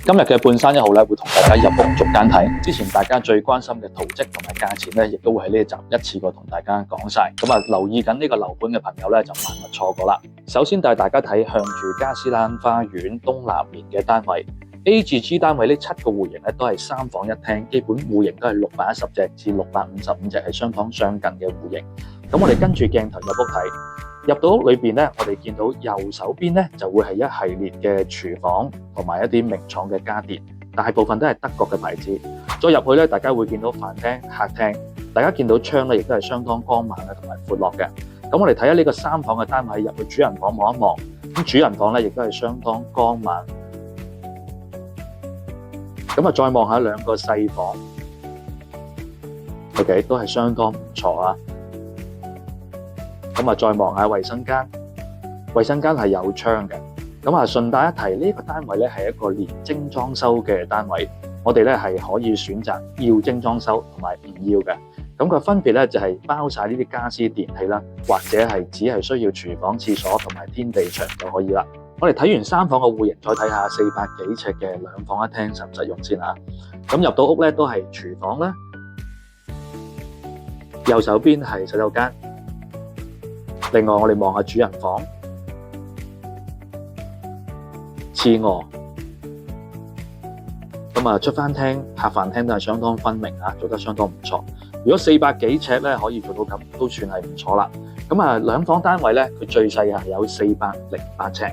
今日嘅半山一號咧，會同大家入屋逐間睇。之前大家最關心嘅圖則同埋價錢咧，亦都會喺呢一集一次過同大家講晒。咁啊，留意緊呢個樓盤嘅朋友咧，就萬勿錯過啦。首先帶大家睇向住加斯蘭花園東南面嘅單位 A 至 G 單位呢，7個戶型咧都係3房1廳，基本戶型都係610隻至655隻，係雙房相近嘅戶型。咁我哋跟住鏡頭入屋睇。入到屋裏邊咧，我哋見到右手邊咧就會係一系列嘅廚房同埋一啲名廠嘅家電，大部分都係德國嘅牌子。再入去咧，大家會見到飯廳、客廳，大家見到窗咧亦都係相當光猛嘅同埋闊落嘅。咁我哋睇下呢個3房嘅單位，入去主人房望一望，咁主人房咧亦都係相當光猛。咁啊，再望下2個細房 ，OK 都係相當唔錯啊。咁啊，再望下衛生間，衛生間係有窗嘅。咁啊，順帶一提，呢個單位咧係一個連精裝修嘅單位，我哋咧係可以選擇要精裝修同埋唔要嘅。咁佢分別咧就係包晒呢啲家私電器啦，或者係只係需要廚房、廁所同埋天地牆就可以啦。我哋睇完3房嘅戶型，再睇下400幾尺嘅2房1廳實唔實用先啊。咁入到屋咧都係廚房啦，右手邊係洗手間。另外，我哋望下主人房、次臥，咁啊出翻廳、客飯廳都係相當分明啊，做得相當唔錯。如果400幾尺咧，可以做到咁，都算係唔錯啦。咁啊，2房單位咧，佢最細係有408尺，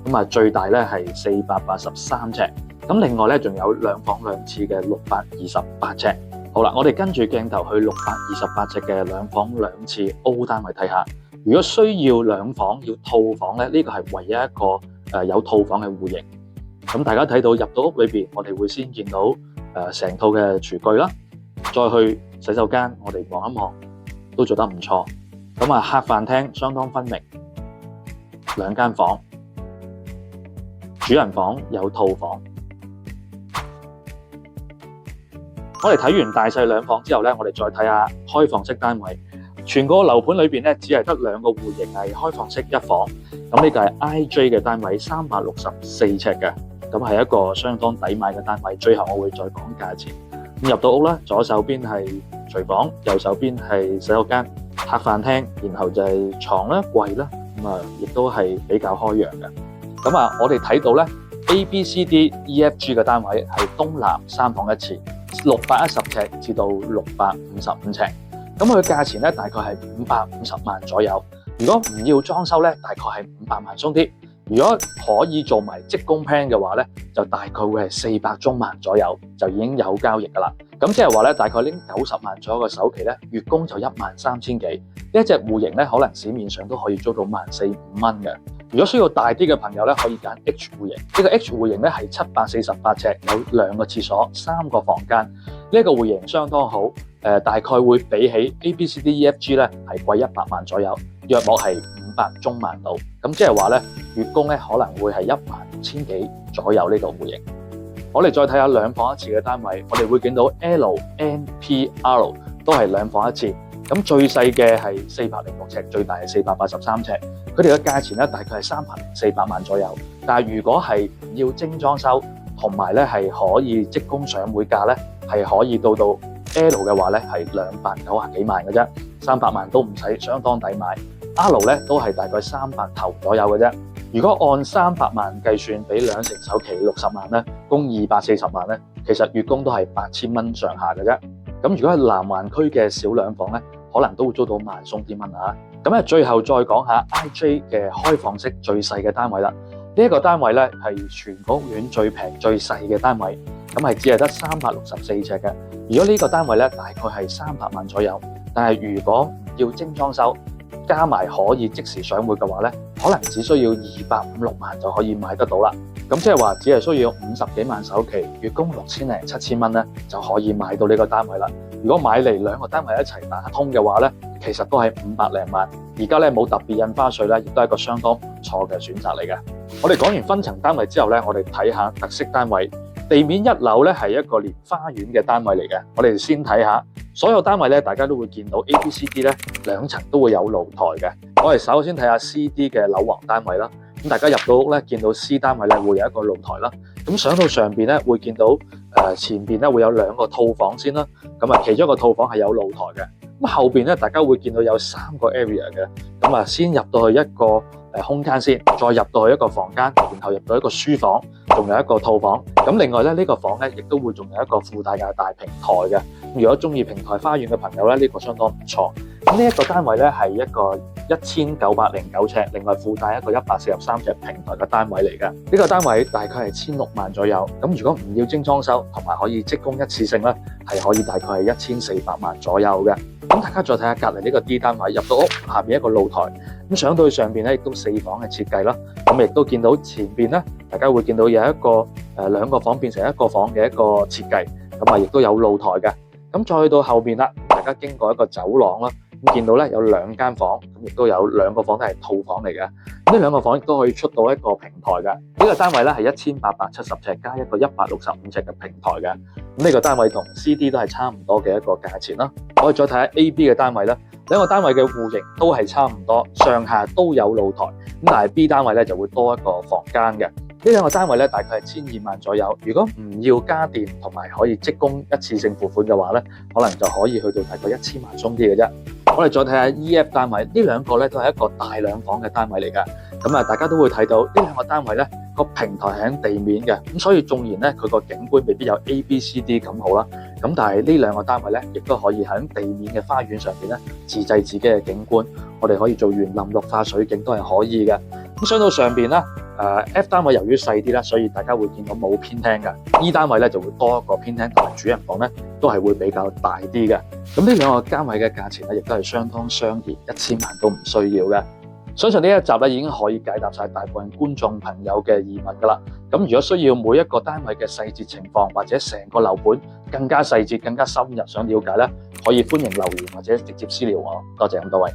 咁啊最大咧係483尺。咁另外咧，仲有2房2廁嘅628尺。好啦，我哋跟住鏡頭去628尺嘅2房2廁 O 單位睇下。如果需要2房要套房咧，呢個係唯一一個有套房嘅戶型。咁大家睇到入到屋裏邊，我哋會先見到成套嘅廚具啦，再去洗手間，我哋望一望都做得唔錯。咁啊，客飯廳相當分明，2間房，主人房有套房。我哋睇完大細2房之後咧，我哋再睇下開放式單位。全個樓盤裏邊咧，只係得2個戶型係開放式1房。咁呢個係 IJ 嘅單位，364尺嘅，咁係一個相當抵買嘅單位。最後我會再講價錢。咁入到屋啦，左手邊係廚房，右手邊係洗手間、客飯廳，然後就係床啦、櫃啦，咁啊亦都係比較開揚嘅。咁啊，我哋睇到咧 ABCDEFG 嘅單位係東南3房1廁，610尺至到655尺。咁佢嘅價錢咧，大概係550萬左右。如果唔要裝修咧，大概係500萬鬆啲。如果可以做埋職工 plan 嘅話咧，就大概會係400中萬左右，就已經有交易噶啦。咁即係話咧，大概拎90萬左右嘅首期咧，月供就13000幾。呢一隻戶型咧，可能市面上都可以租到14000-15000蚊嘅。如果需要大啲嘅朋友咧，可以揀 H 戶型。呢個 H 戶型咧係748尺，有2個廁所、3個房間。呢一個戶型相當好。大概會比起 ABCDEFG 咧係貴100萬左右，約莫係500中萬度。咁即係話咧，月供咧可能會係15000幾左右呢個戶型。我哋再睇下2房1廁嘅單位，我哋會見到 LNPR 都係2房1廁。咁最細嘅係406尺，最大係483尺。佢哋嘅價錢咧大概係30400萬左右。但係如果係唔要精裝修，同埋咧係可以即供上會價咧，係可以到 L 嘅話咧係290幾萬嘅啫，300萬都唔使，相當抵買。R 咧都係大概300頭左右嘅啫。如果按300萬計算，俾2成首期60萬咧，供240萬咧，其實月供都係8000蚊上下嘅啫。咁如果係南環區嘅小2房咧，可能都會租到萬鬆啲蚊啊。咁啊，最後再講下 IJ 嘅開放式最細嘅單位啦。呢一個單位咧係全屋苑最平最細嘅單位，咁係只係得364尺嘅。如果呢個單位咧大概係300萬左右，但係如果唔要精裝修，加埋可以即時上會嘅話咧，可能只需要256萬就可以買得到啦。咁即係話只係需要50幾萬首期，月供6000-7000蚊咧就可以買到呢個單位啦。如果買嚟2個單位一齊打通嘅話咧，其實都係500零萬。而家咧冇特別印花稅咧，亦都係一個相當唔錯嘅選擇嚟嘅。我哋講完分層單位之後咧，我哋睇下特色單位。地面1樓咧係一個連花園嘅單位嚟嘅。我哋先睇下所有單位咧，大家都會見到 A、B、C、D 咧2層都會有露台嘅。我哋首先睇下 C、D 嘅樓王單位啦。咁大家入到屋咧，見到 C 單位咧會有一個露台啦。咁上到上邊咧會見到前邊咧會有2個套房先啦。咁啊，其中一個套房係有露台嘅。咁後邊咧，大家會見到有3個 area 嘅。咁啊，先入到去一個空間先，再入到去一個房間，然後入到一個書房，仲有一個套房。咁另外咧，呢個房咧亦都會仲有一個附帶嘅大平台嘅。如果中意平台花園嘅朋友咧，呢個相當唔錯。咁呢一個單位咧係一個1909尺，另外附帶一個143尺平台嘅單位嚟嘅。呢個單位大概係16萬左右。咁如果唔要精裝修，同埋可以即供一次性咧，係可以大概係1400萬左右嘅。咁大家再睇下隔離呢個 D 單位，入到屋下邊一個露台，咁上到去上邊咧亦都4房嘅設計啦。咁亦都見到前邊咧，大家會見到有一個2個房變成1個房嘅一個設計，咁啊亦都有露台嘅。咁再去到後邊啦，大家經過一個走廊啦，咁見到咧有2間房，咁亦都有2個房都係套房嚟嘅。呢2個房亦都可以出到一個平台嘅。呢個單位咧係1870尺加一個165尺嘅平台嘅。咁呢個單位同 CD 都係差唔多嘅一個價錢啦。我哋再睇下 AB 嘅單位啦，2個單位嘅戶型都係差唔多，上下都有露台。咁但係 B 單位咧就會多一個房間嘅。呢2個單位咧大概係12萬左右。如果唔要家電同埋可以即供一次性付款嘅話咧，可能就可以去到大概1000萬鬆啲嘅啫。我哋再睇下 EF 單位，呢2個咧都係一個大2房嘅單位嚟㗎。咁啊，大家都會睇到呢2個單位咧個平台係喺地面嘅，咁所以縱然咧佢個景觀未必有 A、B、C、D 咁好啦，咁但係呢2個單位咧亦都可以喺地面嘅花園上邊咧自製自己嘅景觀。我哋可以做園林綠化水景都係可以嘅。咁上到上邊咧，F 單位由於細啲啦，所以大家會見到冇偏廳嘅。E 單位咧就會多一個偏廳，同埋主人房咧都係會比較大啲嘅。咁呢2個單位嘅價錢咧，亦都係相當相宜，1000萬都唔需要嘅。相信呢一集咧已經可以解答晒大部分觀眾朋友嘅疑問㗎啦。咁如果需要每一個單位嘅細節情況，或者成個樓盤更加細節、更加深入想了解咧，可以歡迎留言或者直接私聊我。多謝咁多位。